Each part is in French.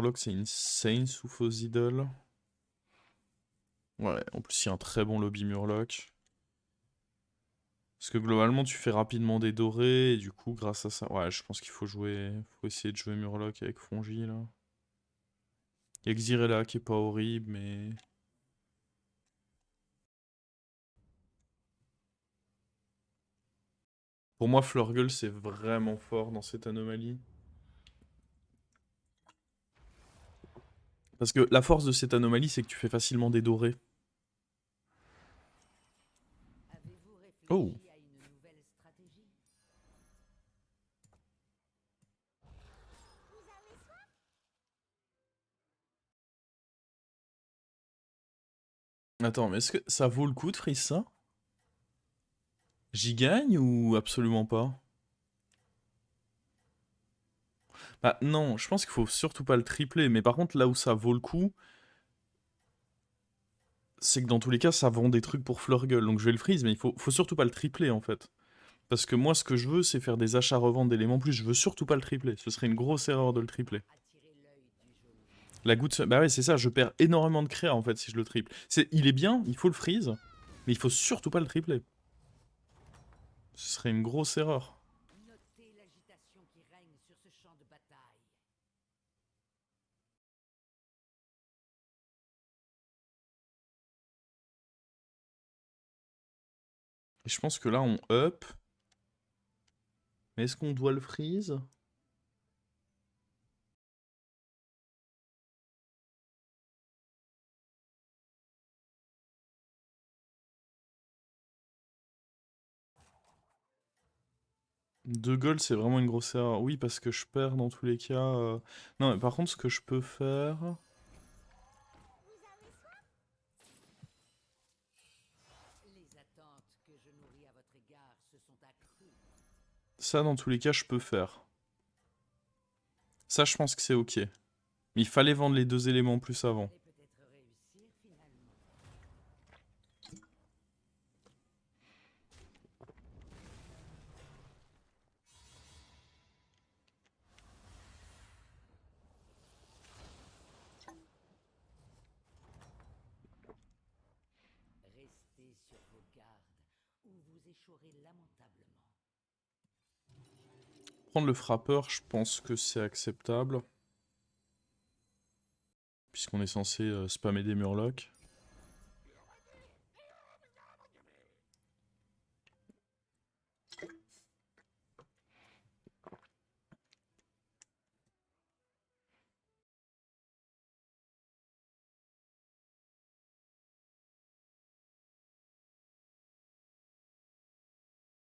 Murloc, c'est insane sous faux idol. Ouais, en plus, il y a un très bon lobby Murloc. Parce que globalement, tu fais rapidement des dorés, et du coup, grâce à ça... Ouais, je pense qu'il faut jouer... Faut essayer de jouer Murloc avec Fongi, là. Il y a Xyrella qui est pas horrible, mais... Pour moi, Flurgle, c'est vraiment fort dans cette anomalie. Parce que la force de cette anomalie, c'est que tu fais facilement des dorés. Avez-vous Oh! réfléchi à une nouvelle stratégie? Attends, mais est-ce que ça vaut le coup de freeze ça? J'y gagne ou absolument pas? Bah non, je pense qu'il faut surtout pas le tripler, mais par contre là où ça vaut le coup, c'est que dans tous les cas ça vend des trucs pour Flurgle, donc je vais le freeze, mais faut surtout pas le tripler en fait. Parce que moi ce que je veux c'est faire des achats-reventes d'éléments plus, je veux surtout pas le tripler, ce serait une grosse erreur de le tripler. Attirez l'œil du jaune. La goutte, bah ouais c'est ça, je perds énormément de créa en fait si je le triple. Il est bien, il faut le freeze, mais il faut surtout pas le tripler. Ce serait une grosse erreur. Notez l'agitation qui règne sur ce champ de bataille. Et je pense que là on up. Mais est-ce qu'on doit le freeze? Deux gold, c'est vraiment une grosse erreur. Oui, parce que je perds dans tous les cas. Non, mais par contre, ce que je peux faire... Les attentes que je nourris à votre égard se sont accrues. Ça, dans tous les cas, je peux faire. Ça, je pense que c'est ok. Mais il fallait vendre les deux éléments plus avant. Allez peut-être réussir finalement. Restez sur vos gardes ou vous échouerez lamentablement. Prendre le frappeur, je pense que c'est acceptable. Puisqu'on est censé spammer des murlocs.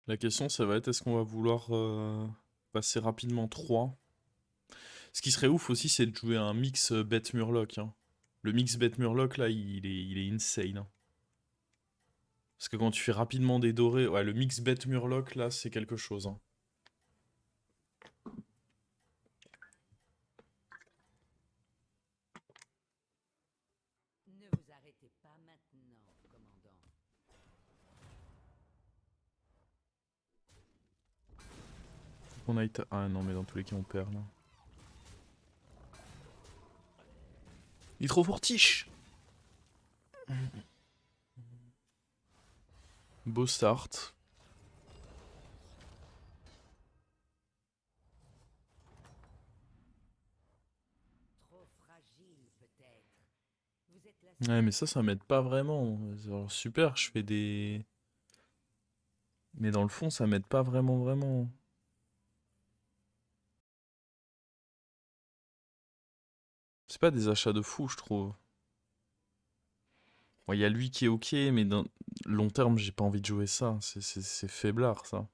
La question, ça va être est-ce qu'on va vouloir passer rapidement 3. Ce qui serait ouf aussi, c'est de jouer un mix bête murloc. Hein. Le mix bête murloc, là, il est insane. Hein. Parce que quand tu fais rapidement des dorés, ouais, le mix bête murloc, là, c'est quelque chose. Hein. Ne vous arrêtez pas maintenant, commandant. On a été... Ah non, mais dans tous les cas, on perd, là. Il est trop fortiche. Beau start. Trop fragile peut-être. Vous êtes la Ouais, seule mais ça m'aide pas vraiment. Alors, super, je fais des... Mais dans le fond, ça m'aide pas vraiment, vraiment. C'est pas des achats de fou, je trouve. Il y a lui qui est ok, mais dans long terme, j'ai pas envie de jouer ça. C'est faiblard, ça.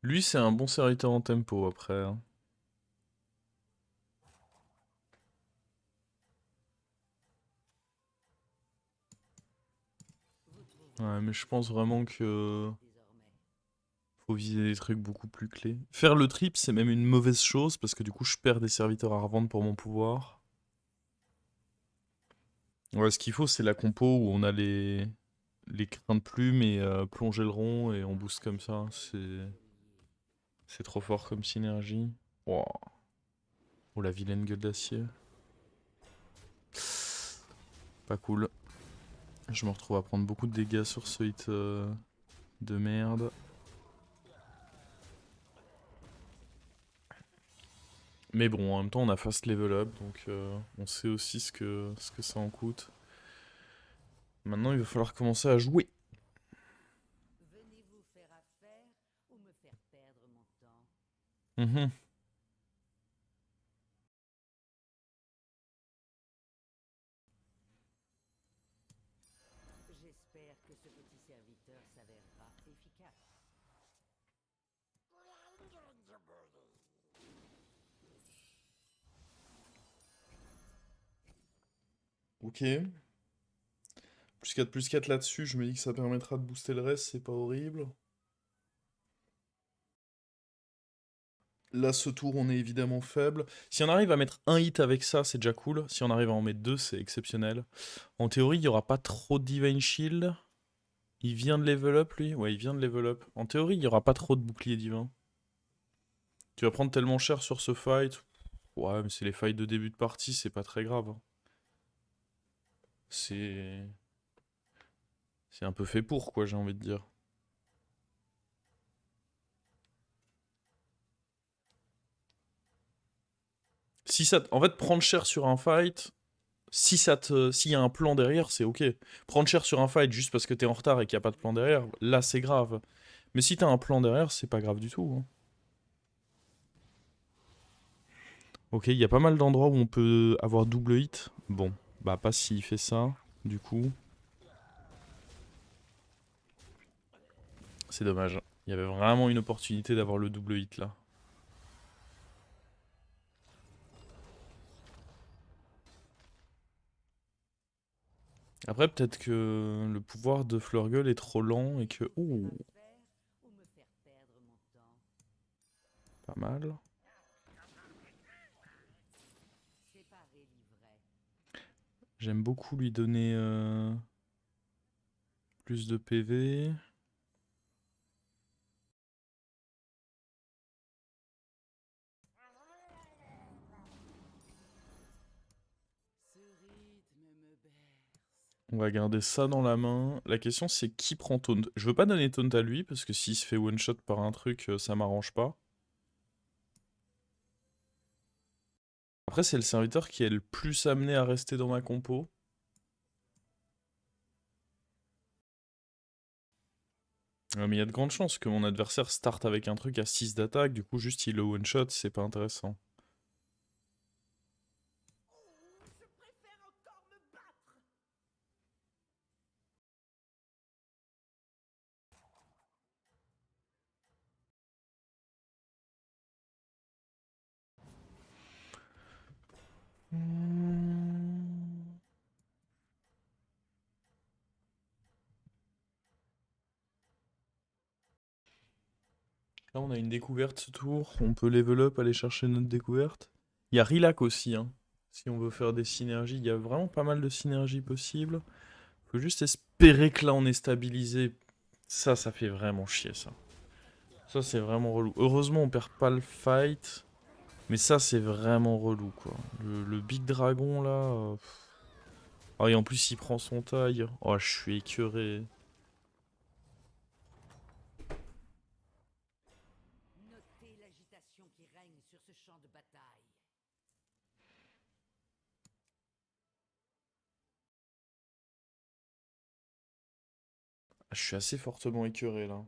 Lui, c'est un bon serviteur en tempo, après. Hein. vous trouverez Ouais, mais une je pense solution vraiment que... désormais. Faut viser des trucs beaucoup plus clés. Faire le trip, c'est même une mauvaise chose, parce que du coup, je perds des serviteurs à revendre pour mon pouvoir. Ouais, ce qu'il faut, c'est la compo où on a les crins de plume et plonger le rond et on booste comme ça. C'est trop fort comme synergie. Wow. Oh, la vilaine gueule d'acier. Pas cool. Je me retrouve à prendre beaucoup de dégâts sur ce hit de merde. Mais bon, en même temps, on a fast level up, donc on sait aussi ce que ça en coûte. Maintenant, il va falloir commencer à jouer. Venez-vous faire affaire ou me faire perdre mon temps? Mhm. J'espère que ce petit serviteur s'avérera efficace. Ok. Plus 4 là-dessus, je me dis que ça permettra de booster le reste, c'est pas horrible. Là, ce tour, on est évidemment faible. Si on arrive à mettre un hit avec ça, c'est déjà cool. Si on arrive à en mettre deux, c'est exceptionnel. En théorie, il n'y aura pas trop de Divine Shield. Il vient de level up, lui? Ouais, il vient de level up. En théorie, il n'y aura pas trop de bouclier divin. Tu vas prendre tellement cher sur ce fight. Ouais, mais c'est les fights de début de partie, c'est pas très grave, hein. C'est... C'est un peu fait pour, quoi, j'ai envie de dire. Si ça... En fait, prendre cher sur un fight, si ça te... s'il y a un plan derrière, c'est ok. Prendre cher sur un fight juste parce que t'es en retard et qu'il n'y a pas de plan derrière, là, c'est grave. Mais si t'as un plan derrière, c'est pas grave du tout, hein. Ok, il y a pas mal d'endroits où on peut avoir double hit. Bon, bah pas s'il fait ça, du coup. C'est dommage. Il y avait vraiment une opportunité d'avoir le double hit là. Après, peut-être que le pouvoir de Flurgle est trop lent et que... Ouh, Faire ou me faire perdre mon temps? pas mal. Séparer l'ivraie. J'aime beaucoup lui donner plus de PV. Ce rythme me berce. On va garder ça dans la main. La question c'est qui prend taunt. Je veux pas donner taunt à lui parce que s'il se fait one shot par un truc, ça m'arrange pas. Après c'est le serviteur qui est le plus amené à rester dans ma compo. Mais il y a de grandes chances que mon adversaire starte avec un truc à 6 d'attaque, du coup juste il le one shot, c'est pas intéressant. Là, on a une découverte ce tour. On peut level up, aller chercher notre découverte. Il y a Rilac aussi, hein. Si on veut faire des synergies, il y a vraiment pas mal de synergies possibles. Faut juste espérer que là, on est stabilisé. Ça fait vraiment chier, ça. Ça, c'est vraiment relou. Heureusement, on perd pas le fight. Mais ça, c'est vraiment relou, quoi. Le Big Dragon, là... Ah, et en plus, il prend son taille. Oh, je suis écœuré. Notez l'agitation qui règne sur ce champ de bataille. Ah, je suis assez fortement écœuré, là.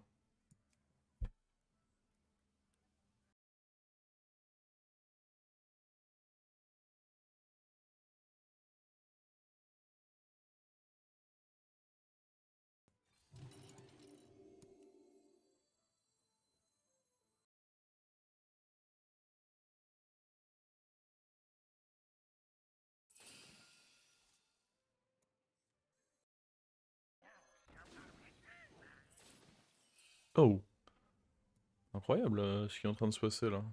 Oh. Incroyable, ce qui est en train de se passer, là.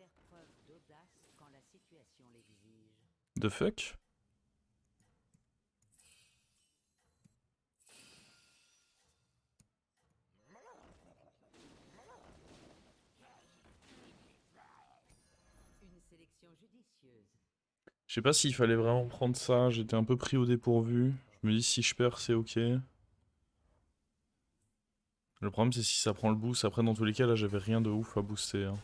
faire preuve d'audace quand la situation l'exige. The fuck? Une sélection judicieuse. Je sais pas s'il fallait vraiment prendre ça, j'étais un peu pris au dépourvu. Je me dis si je perds c'est ok. Le problème c'est si ça prend le boost, après dans tous les cas là j'avais rien de ouf à booster. Hein.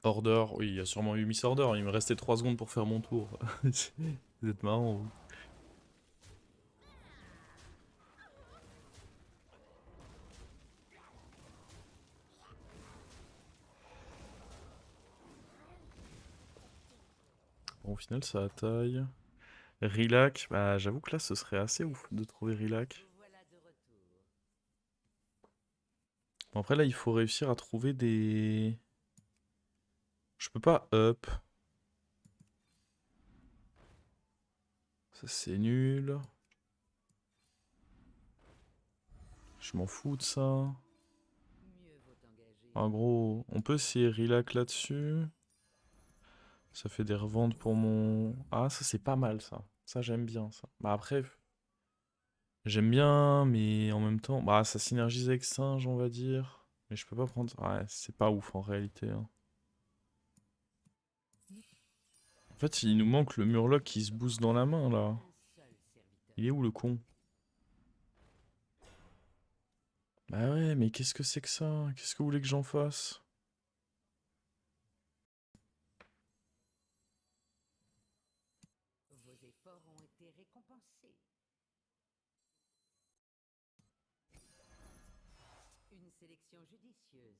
Order, oui il y a sûrement eu Miss Order, il me restait 3 secondes pour faire mon tour. Vous êtes marrant vous. Bon au final ça taille. Rilac, bah j'avoue que là ce serait assez ouf de trouver Rilac. Vous voilà de retour. Bon, après là il faut réussir à trouver des... Je peux pas up. Ça c'est nul. Je m'en fous de ça. Mieux vaut engager. En gros, on peut essayer Rilac là-dessus. Ça fait des reventes pour mon... Ah, ça c'est pas mal ça. Ça j'aime bien ça. Bah après, j'aime bien, mais en même temps... Bah ça synergise avec Singe on va dire. Mais je peux pas prendre... Ouais, c'est pas ouf en réalité. Hein. En fait, il nous manque le Murloc qui se booste dans la main là. Un seul serviteur. Il est où le con? Bah ouais, mais qu'est-ce que c'est que ça? Qu'est-ce que vous voulez que j'en fasse? Vos efforts ont été récompensés. Une sélection judicieuse.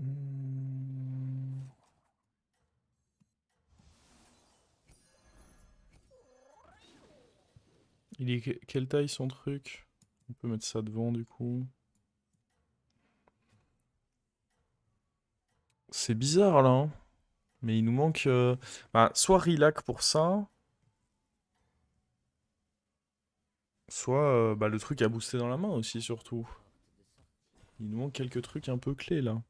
Hmm. Il est quelle taille son truc? On peut mettre ça devant du coup. C'est bizarre là, hein. Mais il nous manque bah, soit Rilac pour ça, soit bah, le truc à booster dans la main aussi surtout. Porte de sortie. Il nous manque quelques trucs un peu clés là.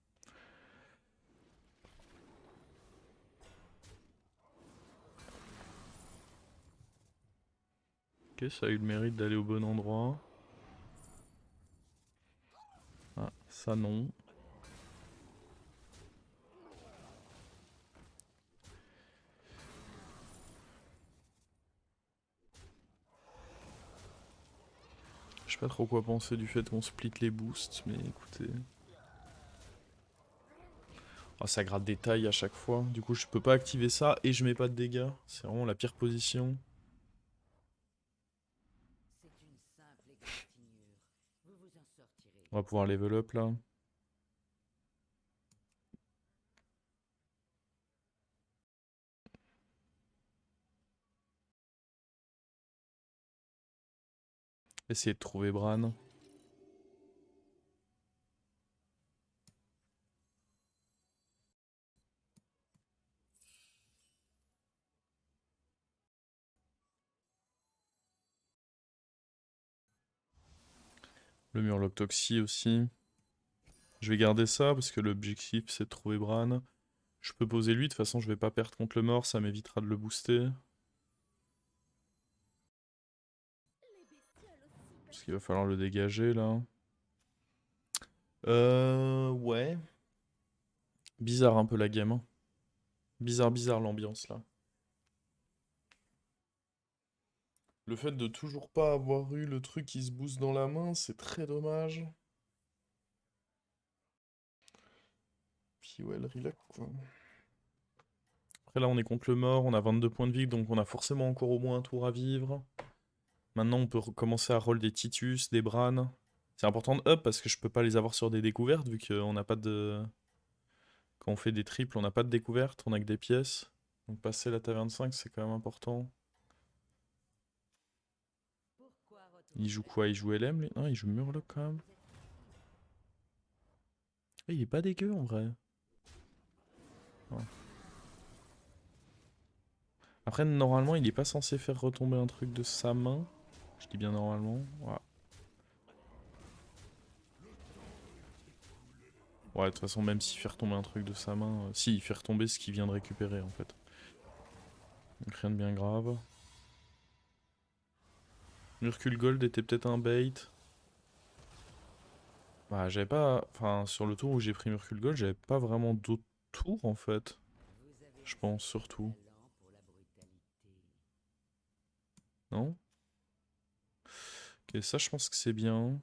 Ok, ça a eu le mérite d'aller au bon endroit. Ah, ça non. Je sais pas trop quoi penser du fait qu'on split les boosts, mais écoutez. Oh, ça gratte des tailles à chaque fois. Du coup, je peux pas activer ça et je mets pas de dégâts. C'est vraiment la pire position. C'est une simple égratignure. Vous vous en sortirez. On va pouvoir level up là. Essayer de trouver Bran. Le Murloc Toxie aussi. Je vais garder ça parce que l'objectif c'est de trouver Bran. Je peux poser lui, de toute façon je vais pas perdre contre le mort, ça m'évitera de le booster. Parce qu'il va falloir le dégager là. Ouais. Bizarre un peu la game. Hein. Bizarre l'ambiance là. Le fait de toujours pas avoir eu le truc qui se booste dans la main, c'est très dommage. Puis ouais, le relax quoi. Après là on est contre le mort, on a 22 points de vie, donc on a forcément encore au moins un tour à vivre. Maintenant on peut commencer à roll des Titus, des Bran. C'est important de up parce que je peux pas les avoir sur des découvertes vu qu'on n'a pas de... Quand on fait des triples, on n'a pas de découverte, on a que des pièces. Donc passer la taverne 5 c'est quand même important. Pourquoi Il joue retourner quoi? Il joue LM lui? Non, il joue Murloc quand même. Vous êtes fatigué. Ah, il est pas dégueu en vrai. Ouais. Après, normalement, il est pas censé faire retomber un truc de sa main. Je dis bien normalement. Ouais. Ouais, de toute façon, même s'il fait retomber un truc de sa main... si, il fait retomber ce qu'il vient de récupérer, en fait. Donc rien de bien grave. Mercule Gold était peut-être un bait. Bah, j'avais pas... Enfin, sur le tour où j'ai pris Mercule Gold, j'avais pas vraiment d'autres tours, en fait. Vous avez Je un pense, sacré surtout. talent pour la brutalité. Non? Ok, ça, je pense que c'est bien.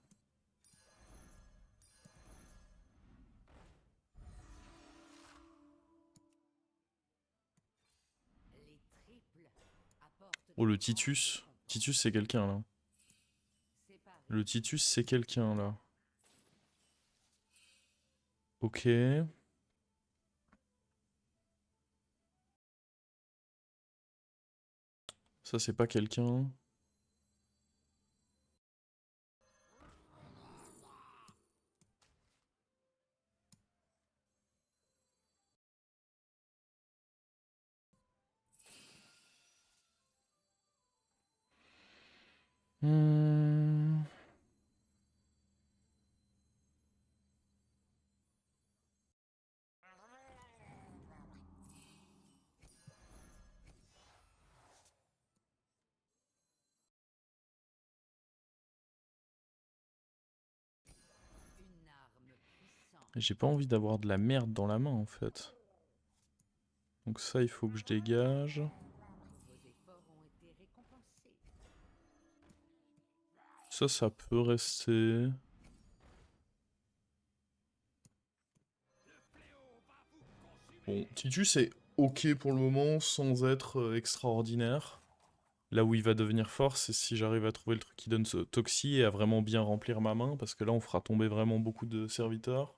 Les triples apportent Oh, de le grandes Titus. récompenses. Titus, c'est quelqu'un, là. Séparés, Le Titus, c'est quelqu'un, là. Ok. Ça, c'est pas quelqu'un. Hmm. une arme puissante. J'ai pas envie d'avoir de la merde dans la main, en fait. Donc ça, il faut que je dégage. Vos efforts ont été récompensés. Ça peut rester. Bon, Titus est ok pour le moment, sans être extraordinaire. Là où il va devenir fort, c'est si j'arrive à trouver le truc qui donne ce Toxi et à vraiment bien remplir ma main, parce que là, on fera tomber vraiment beaucoup de serviteurs.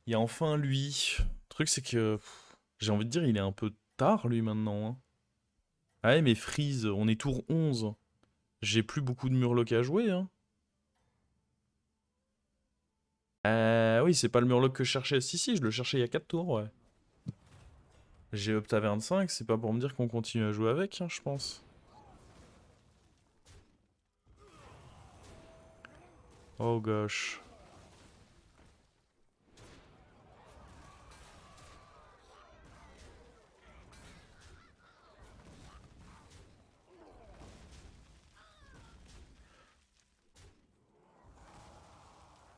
Il y a enfin lui. Le truc, c'est que j'ai envie de dire, il est un peu tard, lui, maintenant. Hein. Ah ouais, mais Freeze, on est tour 11. J'ai plus beaucoup de Murloc à jouer. Hein. Oui, c'est pas le Murloc que je cherchais. Si, je le cherchais il y a 4 tours, ouais. J'ai Opta 25, c'est pas pour me dire qu'on continue à jouer avec, hein, je pense. Oh gosh.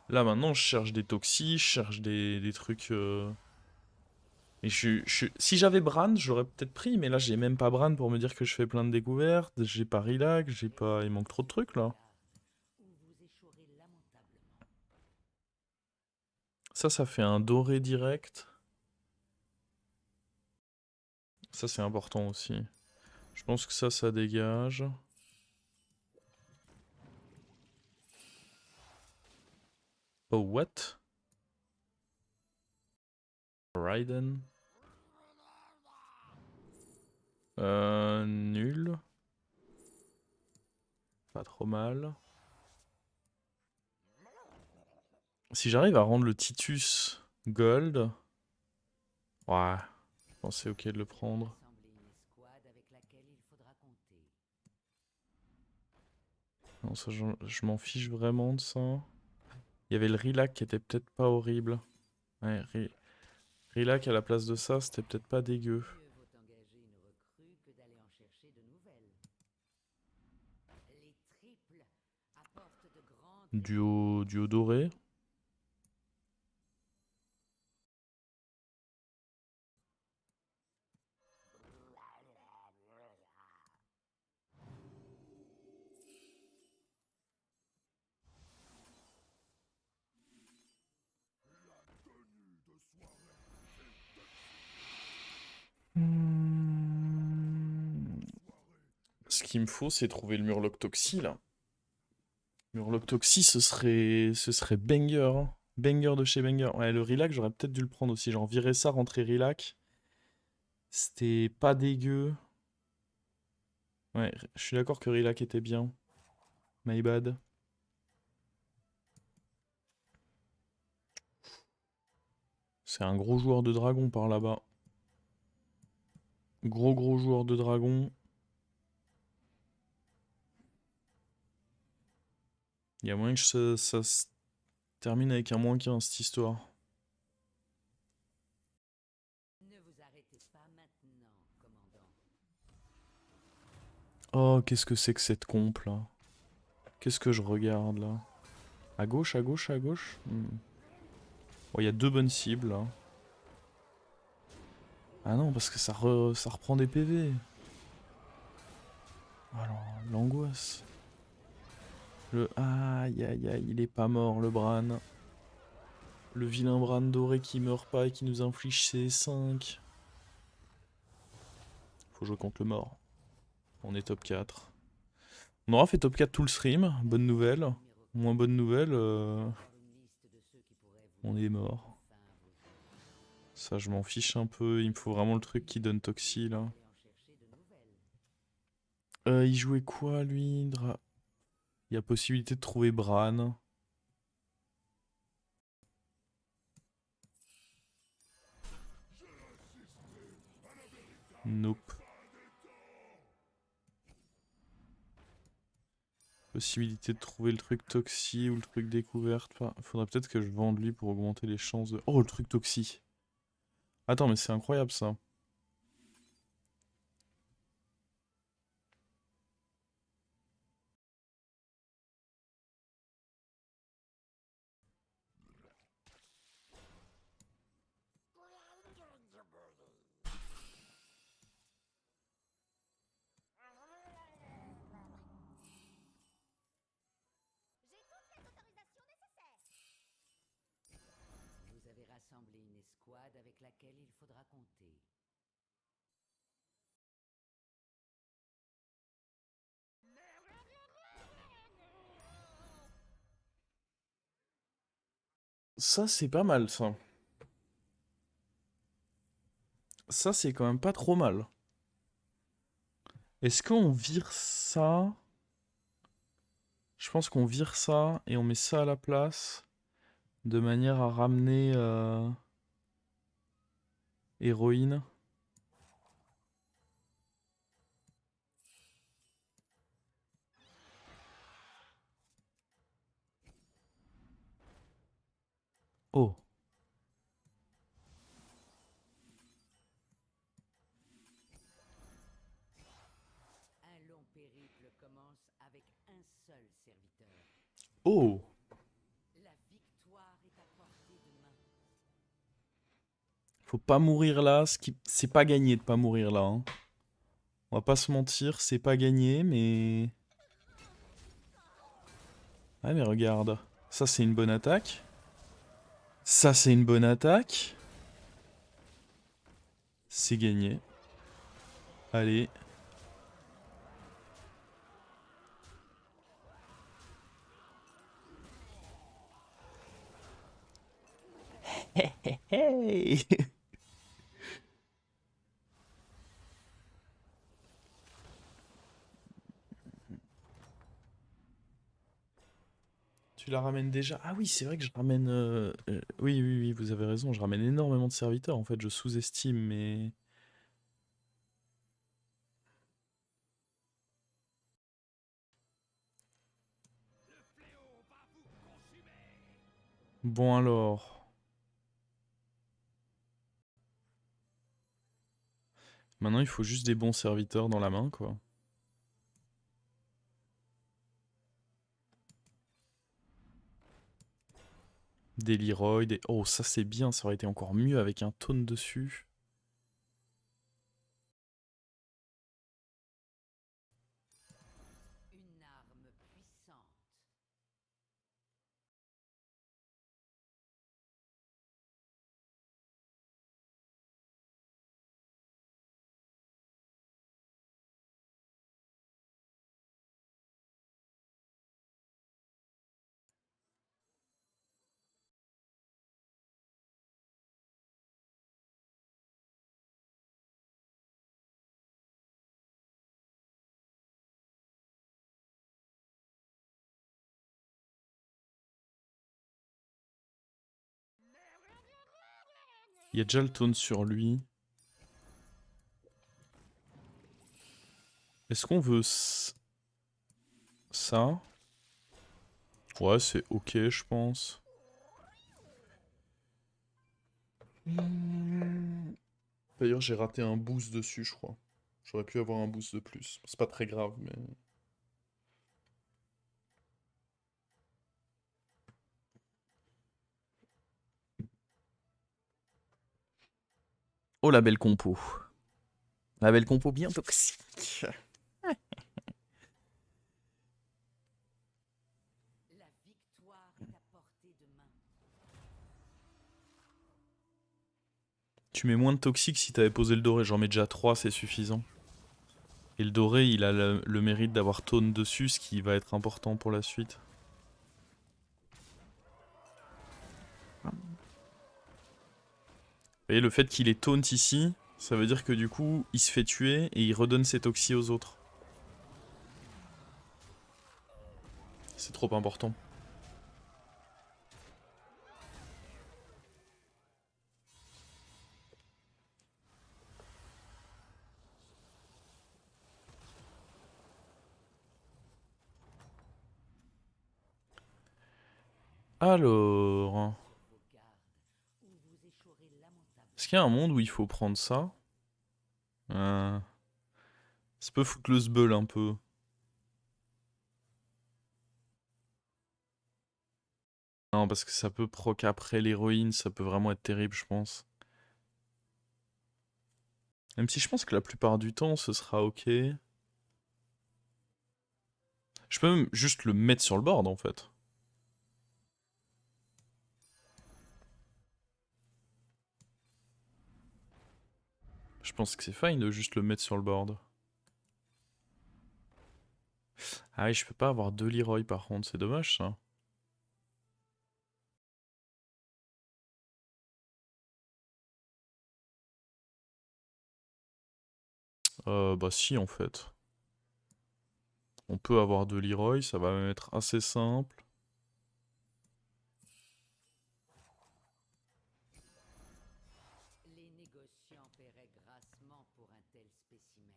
Là maintenant je cherche des toxis, je cherche des trucs... Et si j'avais Bran, j'aurais peut-être pris, mais là j'ai même pas Bran pour me dire que je fais plein de découvertes, j'ai pas Rillac, j'ai pas... Il manque trop de trucs là. Ou vous échouerez lamentablement. Ça fait un doré direct. Ça c'est important aussi. Je pense que ça dégage. Oh what? Raiden. Nul. Pas trop mal. Si j'arrive à rendre le Titus Gold... Ouais, je pense que c'est ok de le prendre. Assembler une escouade avec laquelle il faudra compter. Non, ça je m'en fiche vraiment de ça. Il y avait le Rillac qui était peut-être pas horrible. Ouais, Rillac à la place de ça, c'était peut-être pas dégueu. Mieux vaut engager une recrue que d'aller en chercher de nouvelles. Les triples apportent de grandes Duo doré. Hmm. Ce qu'il me faut, c'est trouver le Murloc Toxi là. Murloc Toxi, ce serait banger. Hein. Banger de chez banger. Ouais, le Rillac, j'aurais peut-être dû le prendre aussi. Genre virer ça, rentrer Rillac. C'était pas dégueu. Ouais, je suis d'accord que Rillac était bien. My bad. C'est un gros joueur de dragon par là-bas. Gros joueur de dragon. Il y a moyen que ça se termine avec un -15 cette histoire. Ne vous arrêtez pas maintenant, commandant. Oh, qu'est-ce que c'est que cette comp là? Qu'est-ce que je regarde là? À gauche, à gauche, à gauche? Oh, il y a deux bonnes cibles là. Ah non, parce que ça reprend des PV. Alors, l'angoisse. Aïe aïe aïe, il est pas mort le Bran. Le vilain Bran doré qui meurt pas et qui nous inflige ses 5. Faut jouer contre le mort. On est top 4. On aura fait top 4 tout le stream, bonne nouvelle. Moins bonne nouvelle, on est mort. Ça je m'en fiche un peu, il me faut vraiment le truc qui donne Toxi là. Il jouait quoi lui? Il y a possibilité de trouver Bran. Nope. Possibilité de trouver le truc Toxi ou le truc découverte. Faudrait peut-être que je vende lui pour augmenter les chances de... Oh, le truc Toxi. Attends, mais c'est incroyable ça. Vous avez rassemblé une escouade avec laquelle il faudra compter. Ça, c'est pas mal ça. Ça, c'est quand même pas trop mal. Est-ce qu'on vire ça? Je pense qu'on vire ça et on met ça à la place. De manière à ramener héroïne. Oh. Un long périple commence avec un seul serviteur. Oh. La victoire est à portée de main. Faut pas mourir là. C'est pas gagné de pas mourir là. Hein. On va pas se mentir, c'est pas gagné, mais... Ah mais regarde. Ça c'est une bonne attaque. Ça c'est une bonne attaque. C'est gagné. Allez. Hey. Tu la ramènes déjà? Ah oui, c'est vrai que je ramène... oui, vous avez raison, je ramène énormément de serviteurs, en fait, je sous-estime, mais... Bon alors... Maintenant, il faut juste des bons serviteurs dans la main, quoi. Des Leroy, des... Oh, ça c'est bien, ça aurait été encore mieux avec un taunt dessus. Il y a déjà le taunt sur lui. Est-ce qu'on veut ça? Ouais, c'est ok, je pense. D'ailleurs, j'ai raté un boost dessus, je crois. J'aurais pu avoir un boost de plus. C'est pas très grave, mais... Oh, la belle compo. La belle compo bien toxique. La victoire est à portée de main. Tu mets moins de toxique si t'avais posé le doré. J'en mets déjà 3, c'est suffisant. Et le doré, il a le mérite d'avoir taunt dessus, ce qui va être important pour la suite. Vous voyez, le fait qu'il ait taunt ici, ça veut dire que du coup, il se fait tuer et il redonne ses toxis aux autres. C'est trop important. Alors... Vos gardes, ou vous échouerez lamentablement. Est-ce qu'il y a un monde où il faut prendre ça? Ça peut foutre le sbeul un peu. Non, parce que ça peut proc après l'héroïne, ça peut vraiment être terrible, je pense. Même si je pense que la plupart du temps, ce sera ok. Je peux même juste le mettre sur le board, en fait. Je pense que c'est fine de juste le mettre sur le board. Ah oui, je peux pas avoir 2 Leroy par contre, c'est dommage ça. Bah si en fait. On peut avoir 2 Leroy, ça va même être assez simple. Les négociants paieraient grassement pour un tel spécimen.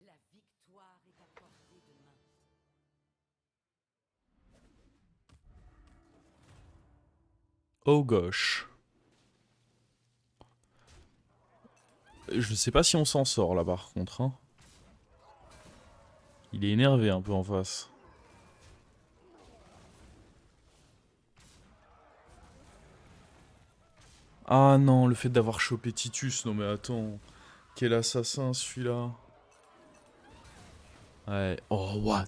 La victoire est à portée de main. Oh gosh. Je sais pas si on s'en sort là par contre. Hein. Il est énervé un peu en face. Ah non, le fait d'avoir chopé Titus, non mais attends. Quel assassin celui-là. Ouais, oh what.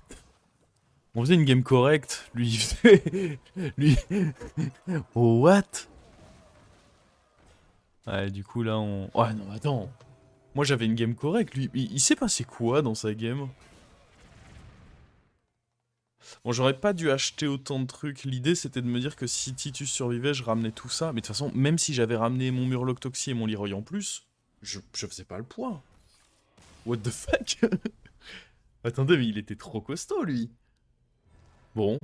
On faisait une game correcte, lui il faisait... lui... Oh what. Ouais, du coup là on... Ouais non attends. Moi j'avais une game correcte, lui il s'est passé quoi dans sa game? Bon, j'aurais pas dû acheter autant de trucs. L'idée, c'était de me dire que si Titus survivait, je ramenais tout ça. Mais de toute façon, même si j'avais ramené mon Murloc Toxie et mon Leroy en plus, je faisais pas le poids. What the fuck? Attendez, mais il était trop costaud, lui. Bon,